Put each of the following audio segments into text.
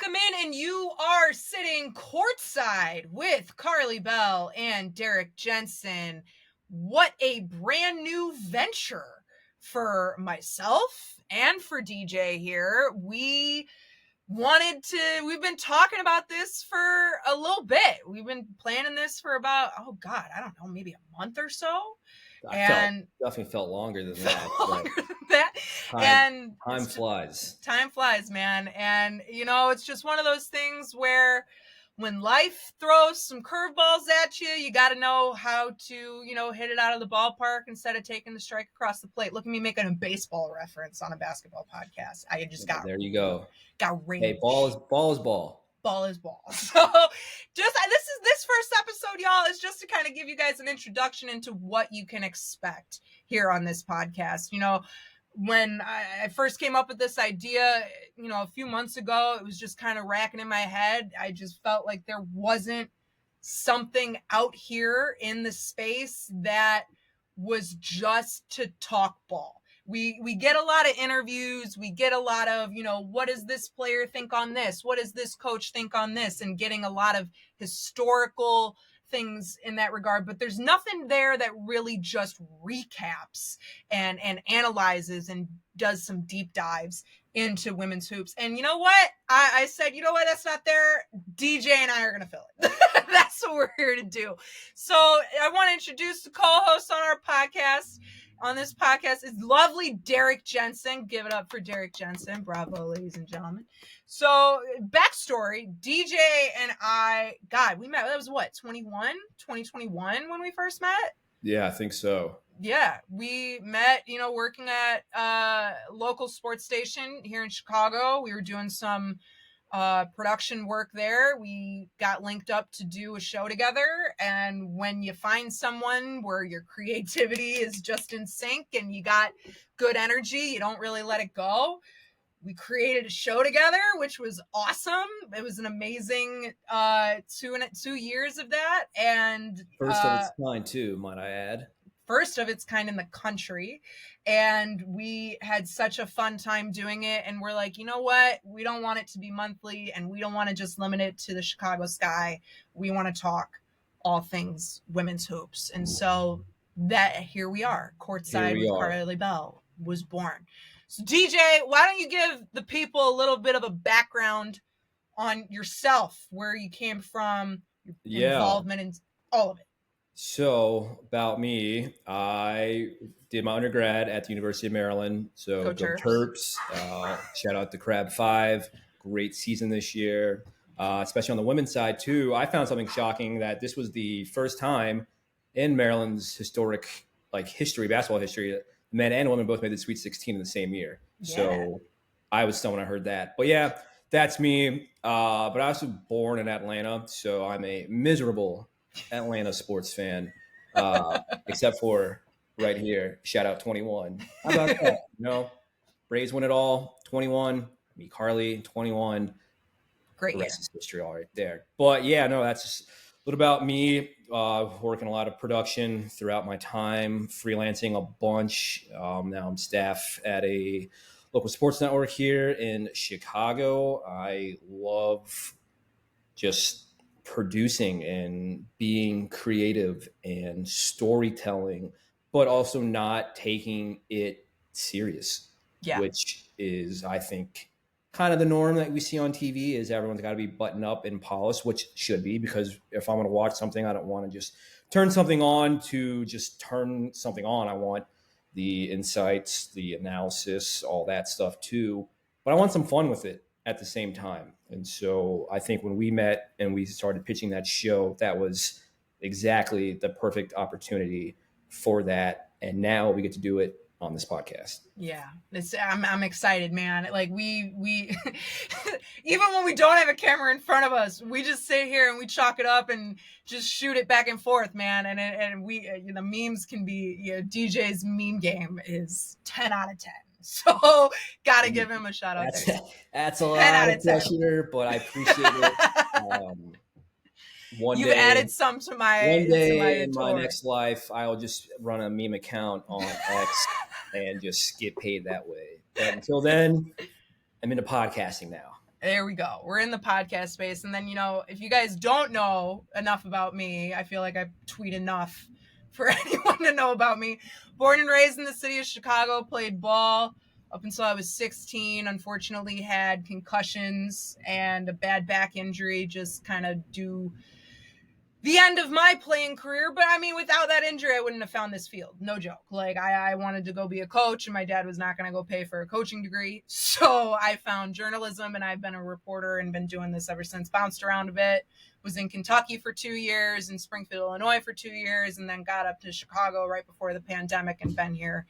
Welcome in, and you are sitting courtside with Karli Bell and Derek Jensen. What a brand new venture for myself and for DJ here. We've been talking about this for a little bit. We've been planning this for about, I don't know, maybe a month or so. Definitely felt longer than that. Time flies. Time flies, man. And, it's just one of those things where when life throws some curveballs at you, you got to know how to, hit it out of the ballpark instead of taking the strike across the plate. Look at me making a baseball reference on a basketball podcast. I just got there. You go. Got rage. Hey, ball is ball. Ball is ball. So this first episode, y'all, is just to kind of give you guys an introduction into what you can expect here on this podcast. When I first came up with this idea, a few months ago, it was just kind of racking in my head. I just felt like there wasn't something out here in the space that was just to talk ball. We get a lot of interviews. We get a lot of, what does this player think on this? What does this coach think on this? And getting a lot of historical things in that regard. But there's nothing there that really just recaps and analyzes and does some deep dives into women's hoops. And you know what? I said, that's not there. DJ and I are going to fill it. That's what we're here to do. So I want to introduce the co-host on our podcast. On this podcast is lovely Derek Jensen. Give it up for Derek Jensen. Bravo, ladies and gentlemen. So, backstory, DJ and I, we met, that was what, 2021 when we first met? Yeah, I think so. Yeah, we met, working at a local sports station here in Chicago. We were doing some production work there. We got linked up to do a show together, and when you find someone where your creativity is just in sync and you got good energy, you don't really let it go. We created a show together, which was awesome. It was an amazing 2 years of that, and first of its kind too, might I add. First of its kind in the country. And we had such a fun time doing it. And we're like, you know what? We don't want it to be monthly, and we don't want to just limit it to the Chicago sky. We want to talk all things women's hoops. And so here we are. Courtside with Karli Bell was born. So DJ, why don't you give the people a little bit of a background on yourself, where you came from, your involvement in all of it. So about me, I did my undergrad at the University of Maryland. So go Terps. Shout out to Crab 5. Great season this year, especially on the women's side too. I found something shocking that this was the first time in Maryland's historic basketball history, men and women both made the Sweet 16 in the same year. Yeah. So I was stunned when I heard that. But yeah, that's me. But I was born in Atlanta, so I'm a miserable Atlanta sports fan, except for right here. Shout out 21. How about that? Braves win it all. 21. Me, Karli, 21. Great. The rest is history all right there. But yeah, that's just a little about me. Working a lot of production throughout my time, freelancing a bunch. Now I'm staff at a local sports network here in Chicago. I love just producing and being creative and storytelling, but also not taking it serious, which is, I think, kind of the norm that we see on TV. Is everyone's got to be buttoned up and polished, which should be, because if I'm going to watch something, I don't want to just turn something on to just turn something on. I want the insights, the analysis, all that stuff too, but I want some fun with it at the same time. And so I think when we met and we started pitching that show, that was exactly the perfect opportunity for that. And now we get to do it on this podcast. Yeah, I'm excited, man. Like we even when we don't have a camera in front of us, we just sit here and we chalk it up and just shoot it back and forth, man. And we, memes can be, DJ's meme game is 10 out of 10. So gotta give him a shout out. That's a lot of pressure, but I appreciate it. You've added some to my. One day in my next life, I'll just run a meme account on X and just get paid that way. But until then, I'm into podcasting now. There we go. We're in the podcast space. And then, if you guys don't know enough about me, I feel like I tweet enough for anyone to know about me. Born and raised in the city of Chicago, played ball up until I was 16. Unfortunately, had concussions and a bad back injury, just kind of do the end of my playing career. But I mean, without that injury, I wouldn't have found this field. No joke. Like I wanted to go be a coach, and my dad was not going to go pay for a coaching degree. So I found journalism, and I've been a reporter and been doing this ever since. Bounced around a bit, was in Kentucky for 2 years, in Springfield, Illinois for 2 years, and then got up to Chicago right before the pandemic and been here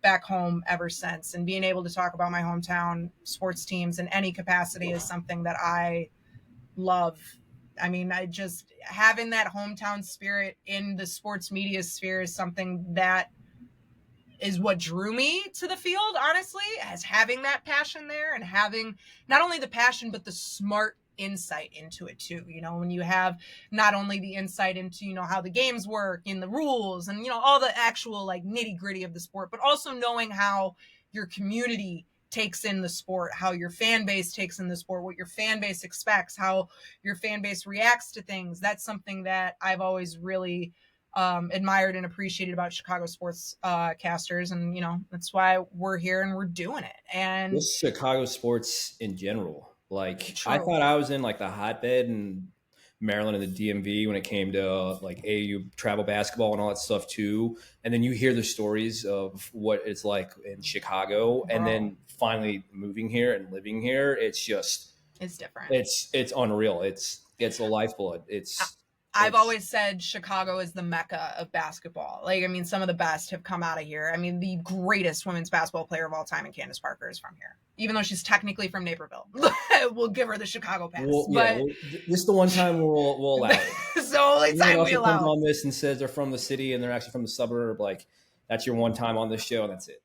back home ever since. And being able to talk about my hometown sports teams in any capacity is something that I love. I mean, having that hometown spirit in the sports media sphere is something that is what drew me to the field, honestly, as having that passion there and having not only the passion, but the smart insight into it too. When you have not only the insight into, how the games work and the rules and, all the actual like nitty gritty of the sport, but also knowing how your community takes in the sport, how your fan base takes in the sport, what your fan base expects, how your fan base reacts to things. That's something that I've always really admired and appreciated about Chicago sports casters. And, that's why we're here and we're doing it. And just Chicago sports in general. Like, True. I thought I was in like the hotbed in Maryland and the DMV when it came to like AAU travel basketball and all that stuff too. And then you hear the stories of what it's like in Chicago, and then finally moving here and living here, it's different. It's unreal. It's the lifeblood. I've always said Chicago is the mecca of basketball. Like, I mean, some of the best have come out of here. I mean, the greatest women's basketball player of all time, and Candace Parker, is from here. Even though she's technically from Naperville. We'll give her the Chicago pass. This is the one time we'll allow it. So only time we allow comes on this and says they're from the city and they're actually from the suburb. Like, that's your one time on this show, and that's it.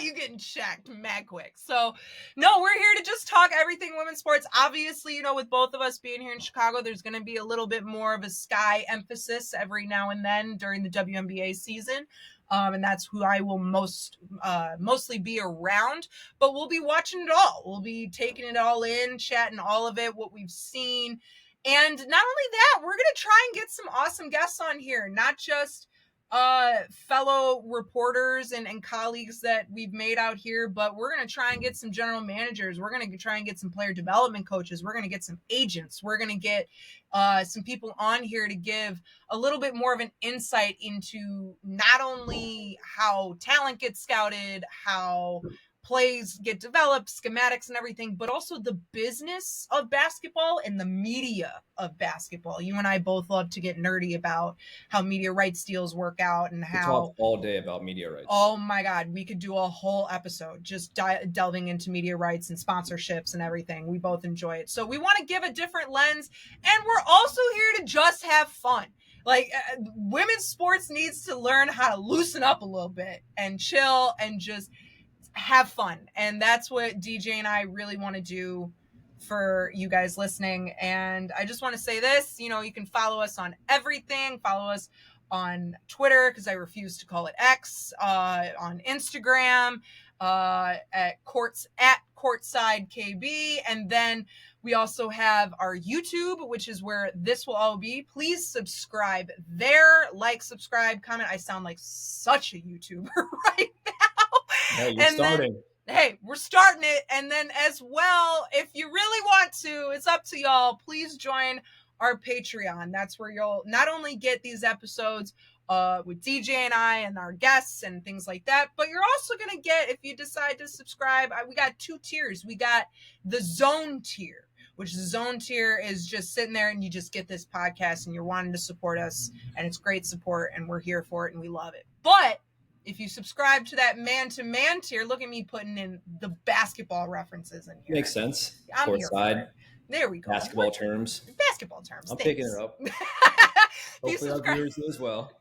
You getting checked mad quick. So no, we're here to just talk everything women's sports. Obviously, with both of us being here in Chicago, there's going to be a little bit more of a Sky emphasis every now and then during the WNBA season. And that's who I will mostly be around, but we'll be watching it all. We'll be taking it all in, chatting all of it, what we've seen. And not only that, we're going to try and get some awesome guests on here, not just fellow reporters and colleagues that we've made out here, but we're going to try and get some general managers. We're going to try and get some player development coaches. We're going to get some agents. We're going to get some people on here to give a little bit more of an insight into not only how talent gets scouted, how plays get developed, schematics and everything, but also the business of basketball and the media of basketball. You and I both love to get nerdy about how media rights deals work out and how... We talk all day about media rights. Oh my God, we could do a whole episode just delving into media rights and sponsorships and everything. We both enjoy it. So we want to give a different lens, and we're also here to just have fun. Like, women's sports needs to learn how to loosen up a little bit and chill and just have fun. And that's what DJ and I really want to do for you guys listening. And I just want to say this, you can follow us on everything. Follow us on Twitter, because I refuse to call it X, on Instagram, at Courtside KB. And then we also have our YouTube, which is where this will all be. Please subscribe there, subscribe, comment. I sound like such a YouTuber right now. Hey, you're starting. Hey, we're starting it. And then as well, if you really want to, it's up to y'all. Please join our Patreon. That's where you'll not only get these episodes with DJ and I and our guests and things like that, but you're also going to get, if you decide to subscribe, we got 2 tiers. We got the Zone tier, which the Zone tier is just sitting there and you just get this podcast and you're wanting to support us, and it's great support and we're here for it and we love it. But if you subscribe to that man-to-man tier, look at me putting in the basketball references in here. Makes sense. Courtside. There we go. Basketball terms. I'm picking it up. Hopefully our viewers do as well.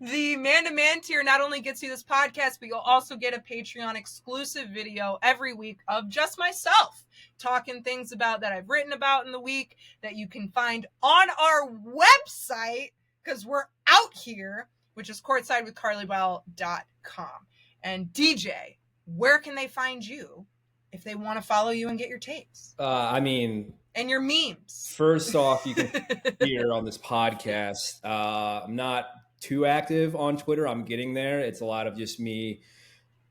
The man-to-man tier not only gets you this podcast, but you'll also get a Patreon exclusive video every week of just myself talking things about that I've written about in the week that you can find on our website, because we're out here, which is courtsidewithkarlibell.com. And DJ, where can they find you if they want to follow you and get your takes. I mean, and your memes. First off, you can hear on this podcast, I'm not too active on Twitter. I'm getting there. It's a lot of just me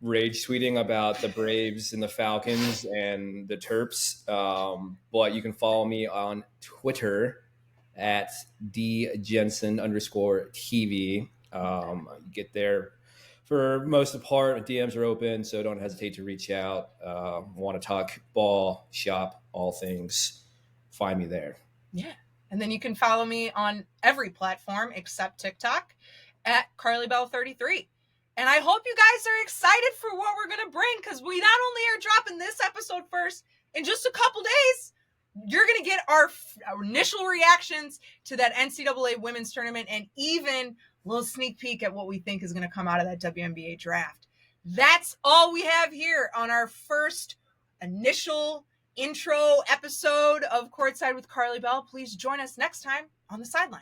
rage tweeting about the Braves and the Falcons and the Terps. But you can follow me on Twitter at djensen_TV. Get there. For most of the part, DMs are open, so don't hesitate to reach out. Want to talk ball, shop, all things, find me there. Yeah. And then you can follow me on every platform except TikTok at Karli Bell 33. And I hope you guys are excited for what we're going to bring, because we not only are dropping this episode first, in just a couple days, you're going to get our initial reactions to that NCAA women's tournament and even a little sneak peek at what we think is going to come out of that WNBA draft. That's all we have here on our first initial intro episode of Courtside with Karli Bell. Please join us next time on the sideline.